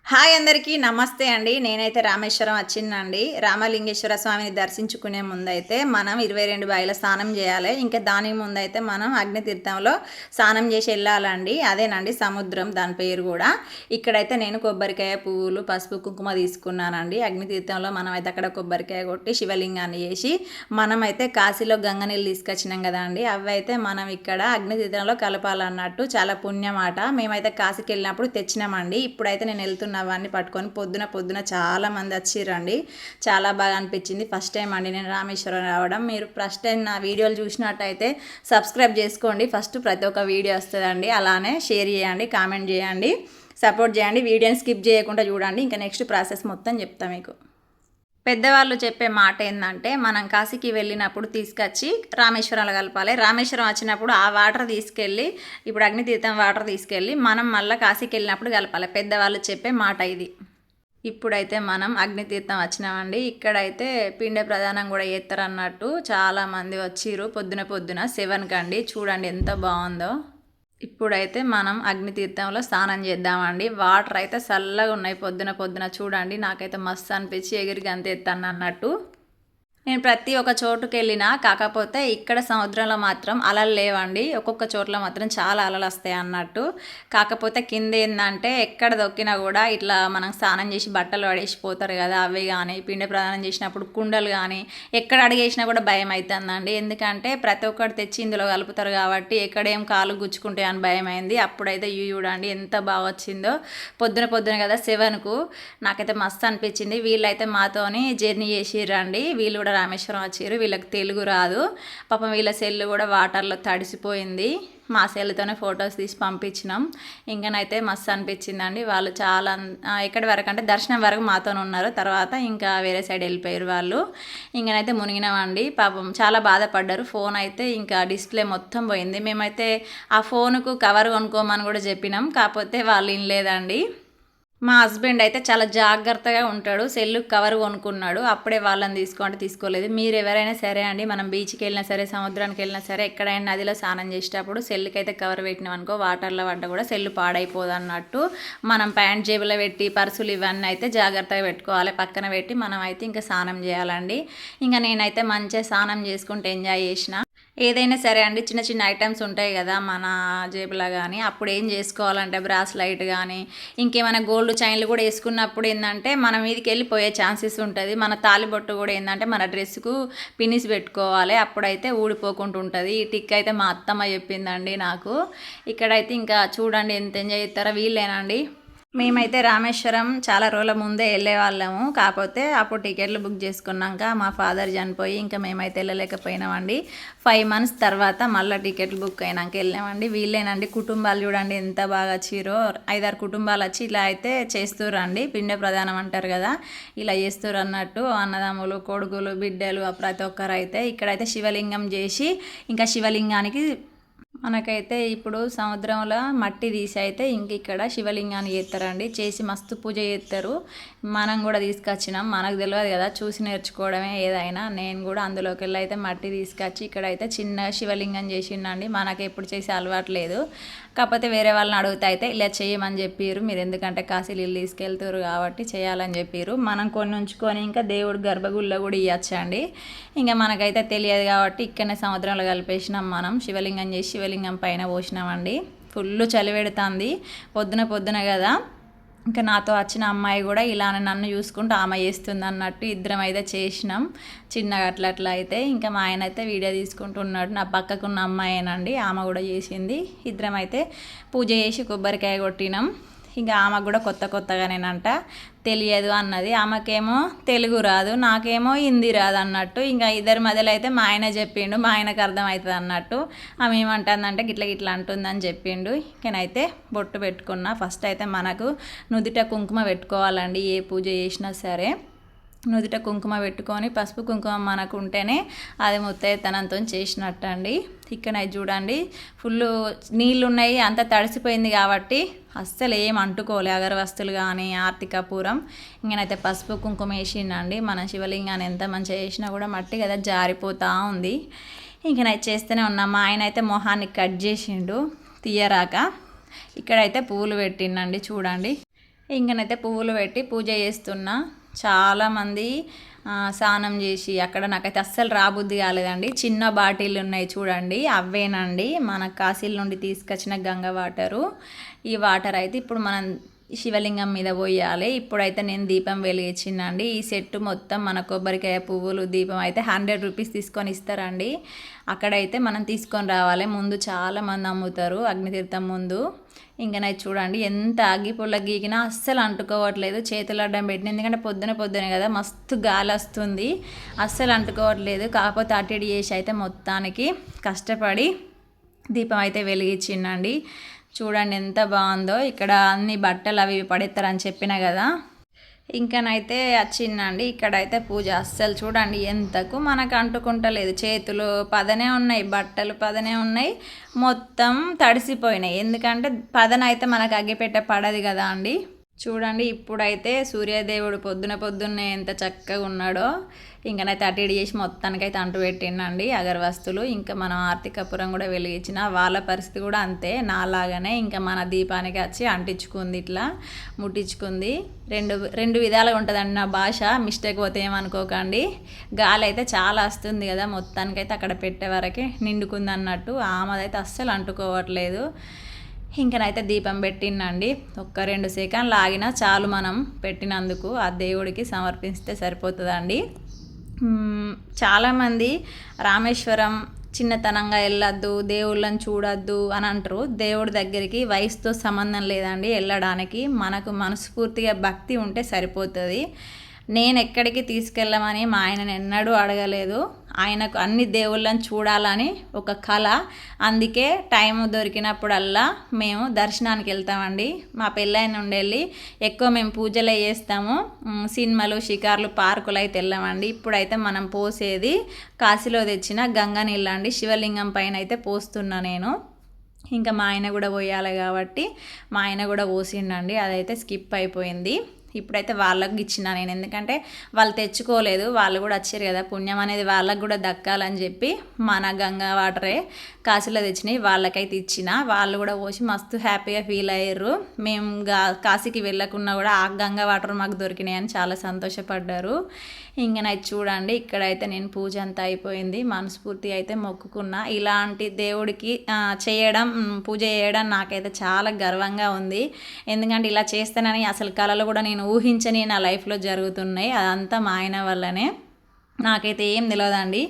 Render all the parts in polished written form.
Hi అందరికీ నమస్తే అండి. నేనైతే రామేశ్వరం వచ్చిందండి. రామలింగేశ్వర స్వామిని దర్శించుకునే ముందైతే మనం 22 బావిల స్నానం చేయాలి. ఇంకా దాని ముందైతే మనం అగ్నితీర్థంలో స్నానం చేసి వెళ్ళాలండి. అదేనండి సముద్రం, దాని పేరు కూడా. ఇక్కడైతే నేను కొబ్బరికాయ, పువ్వులు, పసుపు, కుంకుమ తీసుకున్నానండి. అగ్నితీర్థంలో మనమైతే అక్కడ కొబ్బరికాయ కొట్టి శివలింగాన్ని చేసి మనమైతే కాశీలో గంగ నీళ్ళు తీసుకొచ్చినాం కదా అండి. అవి అయితే మనం ఇక్కడ అగ్నితీర్థంలో కలపాలన్నట్టు చాలా పుణ్యమాట. మేమైతే కాశీకి వెళ్ళినప్పుడు తెచ్చినామండి. ఇప్పుడైతే నేను వెళ్తున్నాను అవన్నీ పట్టుకొని పొద్దున చాలా మంది వచ్చిర్రండి. చాలా బాగా అనిపించింది. ఫస్ట్ టైం అండి నేను రామేశ్వరం రావడం. మీరు ఫస్ట్ టైం నా వీడియోలు చూసినట్టయితే సబ్స్క్రైబ్ చేసుకోండి. ఫస్ట్ ప్రతి ఒక్క వీడియో వస్తుందండి. అలానే షేర్ చేయండి, కామెంట్ చేయండి, సపోర్ట్ చేయండి. వీడియోని స్కిప్ చేయకుండా చూడండి. ఇంకా నెక్స్ట్ ప్రాసెస్ మొత్తం చెప్తా మీకు. పెద్దవాళ్ళు చెప్పే మాట ఏంటంటే మనం కాశీకి వెళ్ళినప్పుడు తీసుకొచ్చి రామేశ్వరంలో కలపాలి. రామేశ్వరం వచ్చినప్పుడు ఆ వాటర్ తీసుకెళ్ళి, ఇప్పుడు అగ్నితీర్థం వాటర్ తీసుకెళ్ళి మనం మళ్ళీ కాశీకి వెళ్ళినప్పుడు కలపాలి. పెద్దవాళ్ళు చెప్పే మాట ఇది. ఇప్పుడైతే మనం అగ్నితీర్థం వచ్చినామండి. ఇక్కడైతే పిండ ప్రదానం కూడా చేస్తారన్నట్టు చాలామంది వచ్చిర్రు. పొద్దున 7 కండి. చూడండి ఎంత బాగుందో. ఇప్పుడైతే మనం అగ్నితీర్థంలో స్నానం చేద్దామండి. వాటర్ అయితే చల్లగా ఉన్నాయి. పొద్దున చూడండి. నాకైతే మస్తు అనిపించి ఎగిరి గంతెత్తాను అన్నట్టు. నేను ప్రతి ఒక్క చోటుకి వెళ్ళినా, కాకపోతే ఇక్కడ సముద్రంలో మాత్రం అలలు లేవండి. ఒక్కొక్క చోట్ల మాత్రం చాలా అలలు వస్తాయి అన్నట్టు. కాకపోతే కింద ఏంటంటే ఎక్కడ దొక్కినా కూడా ఇట్లా మనం స్నానం చేసి బట్టలు పడేసిపోతారు కదా, అవి కానీ పిండ ప్రదానం చేసినప్పుడు కుండలు కానీ ఎక్కడ అడిగేసినా కూడా భయం అవుతుందండి. ఎందుకంటే ప్రతి ఒక్కటి తెచ్చి ఇందులో కలుపుతారు కాబట్టి ఎక్కడేం కాలు గుచ్చుకుంటాయి అని భయం అయింది. అప్పుడైతే చూడండి ఎంత బాగా వచ్చిందో. పొద్దున కదా 7కు నాకైతే మస్తు అనిపించింది. వీళ్ళైతే మాతోని జర్నీ చేసిర్రండి. వీళ్ళు కూడా రామేశ్వరం వచ్చారు. వీళ్ళకి తెలుగు రాదు పాపం. వీళ్ళ సెల్లు కూడా వాటర్లో తడిసిపోయింది. మా సెల్తోనే ఫొటోస్ తీసి పంపించినాం. ఇంకనైతే మస్తు అనిపించిందండి. వాళ్ళు చాలా ఎక్కడి వరకు అంటే దర్శనం వరకు మాతోనే ఉన్నారు. తర్వాత ఇంకా వేరే సైడ్ వెళ్ళిపోయారు వాళ్ళు. ఇంకనైతే మునిగినామండి. పాపం చాలా బాధపడ్డారు. ఫోన్ అయితే ఇంకా డిస్ప్లే మొత్తం పోయింది. మేమైతే ఆ ఫోన్కు కవర్ కొనుక్కోమని కూడా చెప్పినాం. కాకపోతే వాళ్ళు వినలేదండి. మా హస్బెండ్ అయితే చాలా జాగ్రత్తగా ఉంటాడు. సెల్లు కవర్ కొనుక్కున్నాడు. అప్పుడే వాళ్ళని తీసుకోలేదు. మీరు ఎవరైనా సరే అండి, మనం బీచ్కి వెళ్ళినా సరే, సముద్రానికి వెళ్ళినా సరే, ఎక్కడైనా నదిలో స్నానం చేసేటప్పుడు సెల్లుకి అయితే కవర్ పెట్టినాం అనుకో, వాటర్లో పడ్డ కూడా సెల్లు పాడైపోదు అన్నట్టు. మనం ప్యాంట్ జేబులో పెట్టి పర్సులు ఇవన్నీ అయితే జాగ్రత్తగా పెట్టుకోవాలి. పక్కన పెట్టి మనం అయితే ఇంకా స్నానం చేయాలండి. ఇంకా నేనైతే మంచిగా స్నానం చేసుకుంటూ ఎంజాయ్ చేసిన. ఏదైనా సరే అండి, చిన్న ఐటమ్స్ ఉంటాయి కదా మన జేబులో కానీ, అప్పుడు ఏం చేసుకోవాలంటే బ్రాస్లైట్ కానీ ఇంకేమైనా గోల్డ్ చైన్లు కూడా వేసుకున్నప్పుడు ఏంటంటే మన మీదకి వెళ్ళిపోయే ఛాన్సెస్ ఉంటుంది. మన తాలిబొట్టు కూడా ఏంటంటే మన డ్రెస్కు పినిసి పెట్టుకోవాలి. అప్పుడైతే ఊడిపోకుండా ఉంటుంది. ఈ టిక్ అయితే మా అత్తమ్మ చెప్పిందండి నాకు. ఇక్కడైతే ఇంకా చూడండి ఎంత ఎంజాయ్ చేస్తారో. వీళ్ళేనండి. మేమైతే రామేశ్వరం చాలా రోజుల ముందే వెళ్ళే వాళ్ళము. కాకపోతే అప్పుడు టికెట్లు బుక్ చేసుకున్నాక మా ఫాదర్ చనిపోయి ఇంకా మేమైతే వెళ్ళలేకపోయినామండి. 5 months తర్వాత మళ్ళీ టికెట్లు బుక్ అయినాక వెళ్ళామండి. వీళ్ళేనండి కుటుంబాలు. చూడండి ఎంత బాగా వచ్చిరో. 5-6 కుటుంబాలు వచ్చి ఇలా అయితే చేస్తుర్రండి. పిండ ప్రదానం అంటారు కదా, ఇలా చేస్తుర్రు అన్నట్టు. అన్నదమ్ములు, కొడుకులు, బిడ్డలు ప్రతి ఒక్కరు అయితే ఇక్కడైతే శివలింగం చేసి ఇంకా శివలింగానికి మనకైతే ఇప్పుడు సముద్రంలో మట్టి తీసి అయితే ఇంక ఇక్కడ శివలింగాన్ని చేస్తారండి. చేసి మస్తు పూజ చేస్తారు. మనం కూడా తీసుకొచ్చినాం. మనకు తెలియదు కదా, చూసి నేర్చుకోవడమే ఏదైనా. నేను కూడా అందులోకి వెళ్ళి అయితే మట్టి తీసుకొచ్చి ఇక్కడైతే చిన్న శివలింగం చేసిండండి. మనకు ఎప్పుడు చేసి అలవాటు లేదు. కాకపోతే వేరే వాళ్ళని అడిగితే అయితే ఇలా చేయమని చెప్పారు. మీరు ఎందుకంటే కాశీలు ఇల్లు తీసుకెళ్తారు కాబట్టి చేయాలని చెప్పారు. మనం కొన్ని ఉంచుకొని ఇంకా దేవుడు గర్భగుడిలో కూడా ఇవ్వచ్చండి. ఇంకా మనకైతే తెలియదు కాబట్టి ఇక్కడనే సముద్రంలో కలిపేసినాం. మనం శివలింగం చేసి శివలింగం పైన పోసినామండి. ఫుల్ చలి పెడుతుంది. పొద్దున కదా. ఇంకా నాతో వచ్చిన అమ్మాయి కూడా ఇలానే నన్ను చూసుకుంటూ ఆమె చేస్తుంది అన్నట్టు ఇద్దరం అయితే చేసినాం. చిన్నగా అట్లా అయితే ఇంకా మా ఆయన అయితే వీడియో తీసుకుంటున్నాడు. నా పక్కకున్న అమ్మాయేనండి, ఆమె కూడా చేసింది. ఇద్దరం అయితే పూజ చేసి కొబ్బరికాయ కొట్టినాం. ఇంకా ఆమెకు కూడా కొత్తగానేనంట, తెలియదు అన్నది. ఆమెకేమో తెలుగు రాదు, నాకేమో హిందీ రాదు అన్నట్టు. ఇంకా ఇద్దరి మధ్యలో అయితే మా ఆయన చెప్పిండు. మా ఆయనకు అర్థమవుతుంది అన్నట్టు. ఆమె ఏమంటుందంటే గిట్ల అంటుందని చెప్పిండు. నేనైతే బొట్టు పెట్టుకున్నా. ఫస్ట్ అయితే మనకు నుదుట కుంకుమ పెట్టుకోవాలండి. ఏ పూజ చేసినా సరే నుదుట కుంకుమ పెట్టుకొని, పసుపు కుంకుమ మనకు ఉంటేనే అది ముత్తైతనంతో చేసినట్టు అండి. ఇక్కడ చూడండి ఫుల్ నీళ్ళు ఉన్నాయి, అంత తడిసిపోయింది కాబట్టి అస్సలు ఏం అంటుకోలే అగరవస్తులు కానీ ఆర్తి కపూరం. ఇంకనైతే పసుపు కుంకుమ వేసిండండి. మన శివలింగాన్ని ఎంత మంచిగా వేసినా కూడా మట్టి కదా జారిపోతూ ఉంది. ఇంకనైతే చేస్తూనే ఉన్నాం. మా ఆయన అయితే మొహాన్ని కట్ చేసిండు తీయరాక. ఇక్కడైతే పువ్వులు పెట్టిండండి. చూడండి ఇంకనైతే పువ్వులు పెట్టి పూజ చేస్తున్నా. చాలామంది స్నానం చేసి అక్కడ నాకైతే అస్సలు రాబుద్ది కాలేదండి. చిన్న బాటిల్ ఉన్నాయి చూడండి, అవేనండి మన కాశీల నుండి తీసుకొచ్చిన గంగ వాటరు. ఈ వాటర్ అయితే ఇప్పుడు మనం శివలింగం మీద పోయాలి. ఇప్పుడైతే నేను దీపం వెలిగించిందండి. ఈ సెట్ మొత్తం మన కొబ్బరికాయ పువ్వులు దీపం అయితే 100 రూపీస్ తీసుకొని ఇస్తారండి. అక్కడైతే మనం తీసుకొని రావాలి. ముందు చాలామంది అమ్ముతారు అగ్నితీర్థం ముందు. ఇంకనైతే చూడండి ఎంత అగ్గిపుల్ల గీకినా అస్సలు అంటుకోవట్లేదు. చేతులు అడ్డం పెట్టిన, ఎందుకంటే పొద్దునే కదా మస్తు గాలి వస్తుంది, అస్సలు అంటుకోవట్లేదు. కాకపోతే అటు ఇటు చేసి అయితే మొత్తానికి కష్టపడి దీపం అయితే వెలిగించిందండి. చూడండి ఎంత బాగుందో. ఇక్కడ అన్ని బట్టలు అవి పడేస్తారని చెప్పిన కదా, ఇంకనైతే వచ్చిందండి. ఇక్కడైతే పూజ అస్సలు చూడండి ఎంతకు మనకు అంటుకుంటలేదు. చేతులు పదనే ఉన్నాయి, బట్టలు పదనే ఉన్నాయి, మొత్తం తడిసిపోయినాయి. ఎందుకంటే పదన అయితే మనకు అగ్గిపెట్ట పడదు కదా అండి. చూడండి ఇప్పుడైతే సూర్యదేవుడు పొద్దున్నే ఎంత చక్కగా ఉన్నాడో. ఇంకనైతే అటు ఇటు చేసి మొత్తానికైతే అంటు పెట్టిండండి అగరవస్తులు. ఇంకా మనం ఆర్తి కర్పూరం కూడా వెలిగించిన వాళ్ళ పరిస్థితి కూడా అంతే నాలాగానే. ఇంకా మన దీపానికి వచ్చి అంటించుకుంది, ఇట్లా ముట్టించుకుంది. రెండు విధాలుగా ఉంటుందండి నా భాష, మిస్టేక్ పోతే ఏమనుకోకండి. గాలి అయితే చాలా వస్తుంది కదా, మొత్తానికైతే అక్కడ పెట్టే వరకే నిండుకుంది అన్నట్టు. ఆమెదైతే అస్సలు అంటుకోవట్లేదు. ఇంకనైతే దీపం పెట్టినండి. 1-2 సెకండ్లు ఆగినా చాలు, మనం పెట్టినందుకు ఆ దేవుడికి సమర్పిస్తే సరిపోతుందండి. చాలామంది రామేశ్వరం చిన్నతనంగా వెళ్ళొద్దు, దేవుళ్ళని చూడొద్దు అని అంటారు. దేవుడి దగ్గరికి వయసుతో సంబంధం లేదండి వెళ్ళడానికి. మనకు మనస్ఫూర్తిగా భక్తి ఉంటే సరిపోతుంది. నేను ఎక్కడికి తీసుకెళ్ళమని మా ఆయనను ఎన్నడూ అడగలేదు. ఆయనకు అన్ని దేవుళ్ళని చూడాలని ఒక కళ. అందుకే టైం దొరికినప్పుడల్లా మేము దర్శనానికి వెళ్తామండి. మా పెళ్ళైన నుండి వెళ్ళి ఎక్కువ మేము పూజలే చేస్తాము. సినిమాలు, షికార్లు, పార్కులు అయితే వెళ్ళామండి. ఇప్పుడైతే మనం పోసేది కాశీలో తెచ్చిన గంగా నీళ్ళండి. శివలింగం పైన అయితే పోస్తున్నా నేను. ఇంకా మా ఆయన కూడా పోయాలి కాబట్టి మా ఆయన కూడా పోసిండండి. అదైతే స్కిప్ అయిపోయింది. ఇప్పుడైతే వాళ్ళకి ఇచ్చిన నేను, ఎందుకంటే వాళ్ళు తెచ్చుకోలేదు, వాళ్ళు కూడా వచ్చారు కదా, పుణ్యం అనేది వాళ్ళకు కూడా దక్కాలని చెప్పి మన గంగా వాటరే కాశీలో తెచ్చినాయి వాళ్ళకైతే ఇచ్చిన. వాళ్ళు కూడా పోసి మస్తు హ్యాపీగా ఫీల్ అయ్యారు. మేము కాశీకి వెళ్ళకున్నా కూడా ఆ గంగా వాటర్ మాకు దొరికినాయి అని చాలా సంతోషపడ్డారు. ఇంకనైతే చూడండి ఇక్కడైతే నేను పూజ అంతా అయిపోయింది. మనస్ఫూర్తి అయితే మొక్కుకున్నా. ఇలాంటి దేవుడికి పూజ చేయడం నాకైతే చాలా గర్వంగా ఉంది. ఎందుకంటే ఇలా చేస్తానని అసలు కళలు కూడా నేను ఊహించని నా లైఫ్లో జరుగుతున్నాయి. అదంతా మా ఆయన వల్లనే. నాకైతే ఏం తెలియదండి,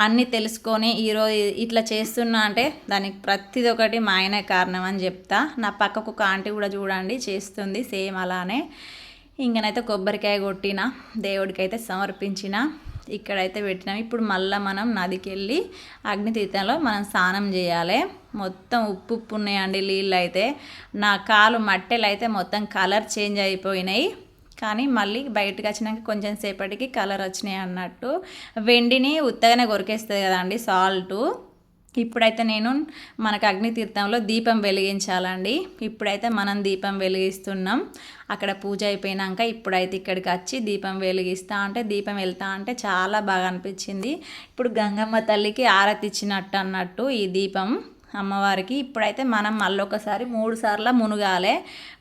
అన్నీ తెలుసుకొని ఈరోజు ఇట్లా చేస్తున్నా అంటే దానికి ప్రతిది ఒకటి మా ఆయనే కారణం అని చెప్తా. నా పక్కకు ఒక ఆంటీ కూడా చూడండి చేస్తుంది సేమ్ అలానే. ఇంకనైతే కొబ్బరికాయ కొట్టిన, దేవుడికి అయితే సమర్పించిన, ఇక్కడైతే పెట్టినాం. ఇప్పుడు మళ్ళీ మనం నదికి వెళ్ళి అగ్నితీర్థంలో మనం స్నానం చేయాలి. మొత్తం ఉప్పు ఉన్నాయండి నీళ్ళు అయితే. నా కాలు మట్టెలు అయితే మొత్తం కలర్ చేంజ్ అయిపోయినాయి. కానీ మళ్ళీ బయటకు వచ్చినాక కొంచెం సేపటికి కలర్ వచ్చినాయి అన్నట్టు. వెండిని ఉత్తగానే కొరికేస్తుంది కదండి సాల్టు. ఇప్పుడైతే నేను మనకు అగ్నితీర్థంలో దీపం వెలిగించాలండి. ఇప్పుడైతే మనం దీపం వెలిగిస్తున్నాం. అక్కడ పూజ అయిపోయినాక ఇప్పుడైతే ఇక్కడికి వచ్చి దీపం దీపం వెళ్తా అంటే చాలా బాగా అనిపించింది. ఇప్పుడు గంగమ్మ తల్లికి ఆరతి ఇచ్చినట్టు అన్నట్టు ఈ దీపం అమ్మవారికి. ఇప్పుడైతే మనం మళ్ళొకసారి 3 సార్లు మునగాలి.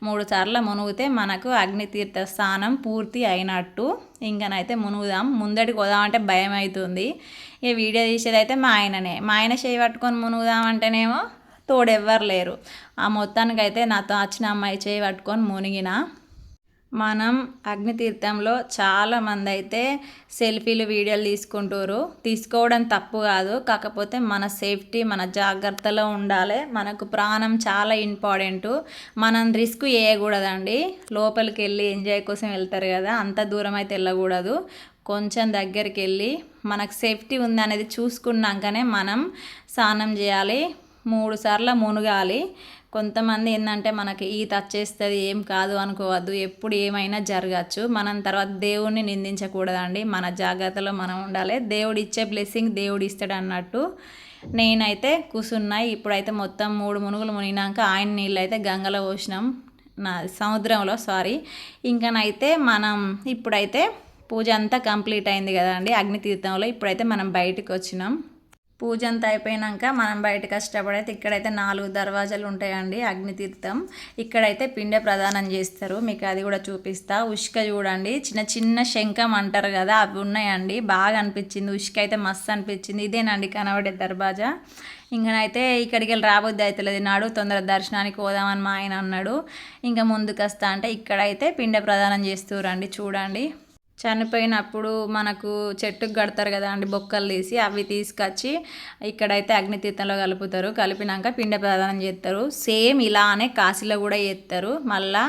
3 సార్లు మునిగితే మనకు అగ్నితీర్థ స్నానం పూర్తి అయినట్టు. ఇంకనైతే మునుగుదాం. ముందడికి పోదామంటే భయం అవుతుంది. ఈ వీడియో తీసేది అయితే మా ఆయననే. మా ఆయన చేయి పట్టుకొని మునుగుదామంటేనేమో తోడెవ్వరు లేరు. ఆ మొత్తానికైతే నాతో వచ్చిన అమ్మాయి చేయి పట్టుకొని మునిగిన. మనం అగ్నితీర్థంలో చాలామంది అయితే సెల్ఫీలు, వీడియోలు తీసుకుంటారు. తీసుకోవడం తప్పు కాదు, కాకపోతే మన సేఫ్టీ, మన జాగ్రత్తలో ఉండాలి. మనకు ప్రాణం చాలా ఇంపార్టెంటు. మనం రిస్క్ చేయకూడదండి. లోపలికి వెళ్ళి ఎంజాయ్ కోసం వెళ్తారు కదా, అంత దూరం అయితే వెళ్ళకూడదు. కొంచెం దగ్గరికి వెళ్ళి మనకు సేఫ్టీ ఉందనేది చూసుకున్నాకనే మనం స్నానం చేయాలి. 3 సార్లు మునగాలి. కొంతమంది ఏంటంటే మనకి ఈత వచ్చేస్తుంది ఏం కాదు అనుకోవద్దు, ఎప్పుడు ఏమైనా జరగచ్చు. మనం తర్వాత దేవుడిని నిందించకూడదండి. మన జాగ్రత్తలో మనం ఉండాలి. దేవుడు ఇచ్చే బ్లెస్సింగ్ దేవుడు ఇస్తాడు అన్నట్టు. నేనైతే కూర్చున్నాయి. ఇప్పుడైతే మొత్తం 3 మునుగులు మునిగినాక ఆయన నీళ్ళు అయితే గంగలో పోసినాం, సముద్రంలో సారీ. ఇంకనైతే మనం ఇప్పుడైతే పూజ అంతా కంప్లీట్ అయింది కదండి అగ్నితీర్థంలో. ఇప్పుడైతే మనం బయటకు వచ్చినాం. పూజ అంతా అయిపోయినాక మనం బయటకు కష్టపడైతే ఇక్కడైతే 4 దర్వాజాలు ఉంటాయండి అగ్నితీర్థం. ఇక్కడైతే పిండ ప్రదానం చేస్తారు, మీకు అది కూడా చూపిస్తా. ఉష్క చూడండి, చిన్న చిన్న శంఖం అంటారు కదా, అవి ఉన్నాయండి. బాగా అనిపించింది, ఉష్క అయితే మస్తు అనిపించింది. ఇదేనండి కనబడే దర్వాజా. ఇంకనైతే ఇక్కడికి వెళ్ళి రాబోద్ది అవుతలేదు, నాడు తొందర దర్శనానికి పోదామని మా ఆయన అన్నాడు. ఇంకా ముందుకు వస్తా అంటే ఇక్కడైతే పిండ ప్రదానం చేస్తురండి. చూడండి, చనిపోయినప్పుడు మనకు చెట్టుకు కడతారు కదా అండి బొక్కలు తీసి, అవి తీసుకొచ్చి ఇక్కడైతే అగ్నితీర్థంలో కలుపుతారు. కలిపినాక పిండ ప్రదానం చేస్తారు. సేమ్ ఇలానే కాశీలో కూడా చేస్తారు. మళ్ళా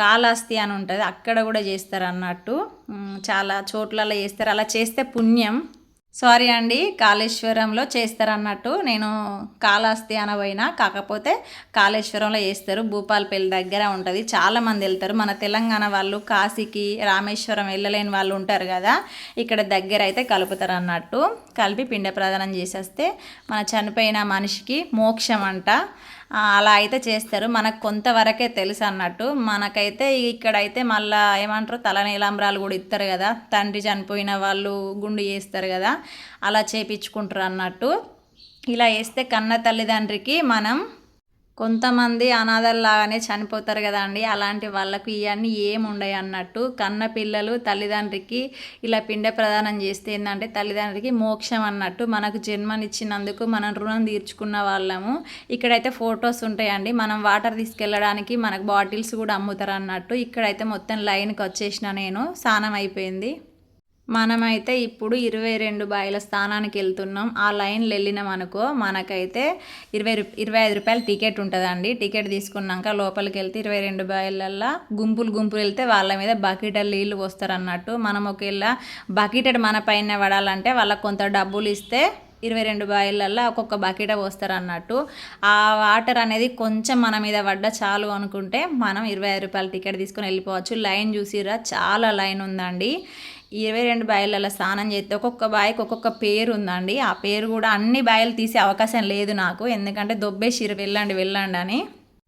కాళహస్తి అని ఉంటుంది, అక్కడ కూడా చేస్తారు అన్నట్టు. చాలా చోట్లలో చేస్తారు. అలా చేస్తే పుణ్యం. సారీ అండి, కాళేశ్వరంలో చేస్తారు అన్నట్టు. నేను కాళహస్తి అనబోయినా, కాకపోతే కాళేశ్వరంలో చేస్తారు. భూపాలపల్లి దగ్గర ఉంటుంది. చాలామంది వెళ్తారు. మన తెలంగాణ వాళ్ళు కాశీకి రామేశ్వరం వెళ్ళలేని వాళ్ళు ఉంటారు కదా, ఇక్కడ దగ్గర అయితే కలుపుతారు అన్నట్టు. కలిపి పిండ ప్రదానం చేసేస్తే మన చనిపోయిన మనిషికి మోక్షం అంట. అలా అయితే చేస్తారు. మనకు కొంతవరకే తెలుసు అన్నట్టు. మనకైతే ఇక్కడైతే మళ్ళీ ఏమంటారు, తలనీలాంబరాలు కూడా ఇస్తారు కదా, తండ్రి చనిపోయిన వాళ్ళు గుండు చేస్తారు కదా, అలా చేపించుకుంటారు అన్నట్టు. ఇలా వేస్తే కన్న తల్లిదండ్రికి మనం, కొంతమంది అనాథల్లాగానే చనిపోతారు కదా అండి, అలాంటి వాళ్ళకు ఇవన్నీ ఏమి ఉండవు అన్నట్టు. కన్న పిల్లలు తల్లిదండ్రికి ఇలా పిండ ప్రదానం చేస్తే ఏంటంటే తల్లిదండ్రికి మోక్షం అన్నట్టు. మనకు జన్మనిచ్చినందుకు మనం రుణం తీర్చుకున్న వాళ్ళము. ఇక్కడైతే ఫొటోస్ ఉంటాయండి, మనం వాటర్ తీసుకెళ్ళడానికి మనకు బాటిల్స్ కూడా అమ్ముతారు అన్నట్టు. ఇక్కడైతే మొత్తం లైన్కి వచ్చేసిన, నేను స్నానం అయిపోయింది. మనమైతే ఇప్పుడు 22 బాయిల స్థానానికి వెళ్తున్నాం. ఆ లైన్లో వెళ్ళినాం అనుకో, మనకైతే 25 రూపాయలు టికెట్ ఉంటుందండి. టికెట్ తీసుకున్నాక లోపలికి వెళ్తే 22 బాయిలల్లో గుంపులు వెళ్తే వాళ్ళ మీద బకెటల్ నీళ్ళు పోస్తారు అన్నట్టు. మనం ఒకవేళ బకెటెడ్ మన పైన పడాలంటే వాళ్ళకి కొంత డబ్బులు ఇస్తే 22 బాయిలల్లో ఒక్కొక్క బకెట పోస్తారు అన్నట్టు. ఆ వాటర్ అనేది కొంచెం మన మీద పడ్డ చాలు అనుకుంటే మనం 25 రూపాయల టికెట్ తీసుకొని వెళ్ళిపోవచ్చు. లైన్ చూసిరా, చాలా లైన్ ఉందండి. 22 బాయిలలో స్నానం చేస్తే ఒక్కొక్క బాయికి ఒక్కొక్క పేరు ఉందండి. ఆ పేరు కూడా అన్ని బాయిలు తీసే అవకాశం లేదు నాకు, ఎందుకంటే దొబ్బేసిరు వెళ్ళండి అని.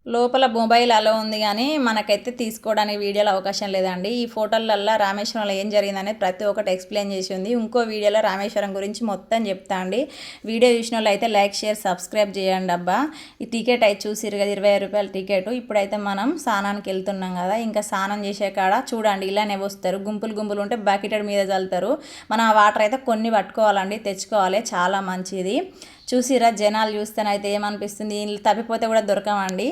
లోపల మొబైల్ అలా ఉంది కానీ మనకైతే తీసుకోవడానికి వీడియోలో అవకాశం లేదండి. ఈ ఫోటోలల్లో రామేశ్వరంలో ఏం జరిగిందనేది ప్రతి ఒక్కటి ఎక్స్ప్లెయిన్ చేసి ఉంది. ఇంకో వీడియోలో రామేశ్వరం గురించి మొత్తం చెప్తా అండి. వీడియో చూసిన వాళ్ళు అయితే లైక్, షేర్, సబ్స్క్రైబ్ చేయండి అబ్బా. ఈ టికెట్ అయితే చూసిరు కదా, 25 రూపాయల టికెట్. ఇప్పుడైతే మనం స్నానానికి వెళ్తున్నాం కదా, ఇంకా స్నానం చేసే కాడ చూడండి ఇలానే వస్తారు. గుంపులు ఉంటే బకెటెడ్ మీద చల్లుతారు. మనం ఆ వాటర్ అయితే కొన్ని పట్టుకోవాలండి, తెచ్చుకోవాలి, చాలా మంచిది. చూసిరా, జనాలు చూస్తేనైతే ఏమనిపిస్తుంది, తప్పిపోతే కూడా దొరకమండి.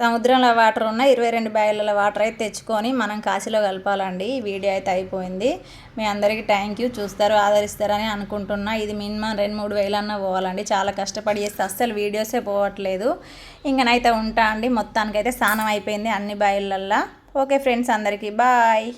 సముద్రంలో వాటర్ ఉన్న 22 బాయిల వాటర్ అయితే తెచ్చుకొని మనం కాశీలో కలపాలండి. ఈ వీడియో అయితే అయిపోయింది. మీ అందరికీ థ్యాంక్ యూ. చూస్తారు, ఆదరిస్తారని అనుకుంటున్నా. ఇది మినిమం 2-3 వేలన్నా పోవాలండి. చాలా కష్టపడి చేస్తే అస్సలు వీడియోసే పోవట్లేదు. ఇంకనైతే ఉంటా అండి. మొత్తానికైతే స్నానం అయిపోయింది అన్ని బాయిలల్లో. ఓకే ఫ్రెండ్స్, అందరికీ బాయ్.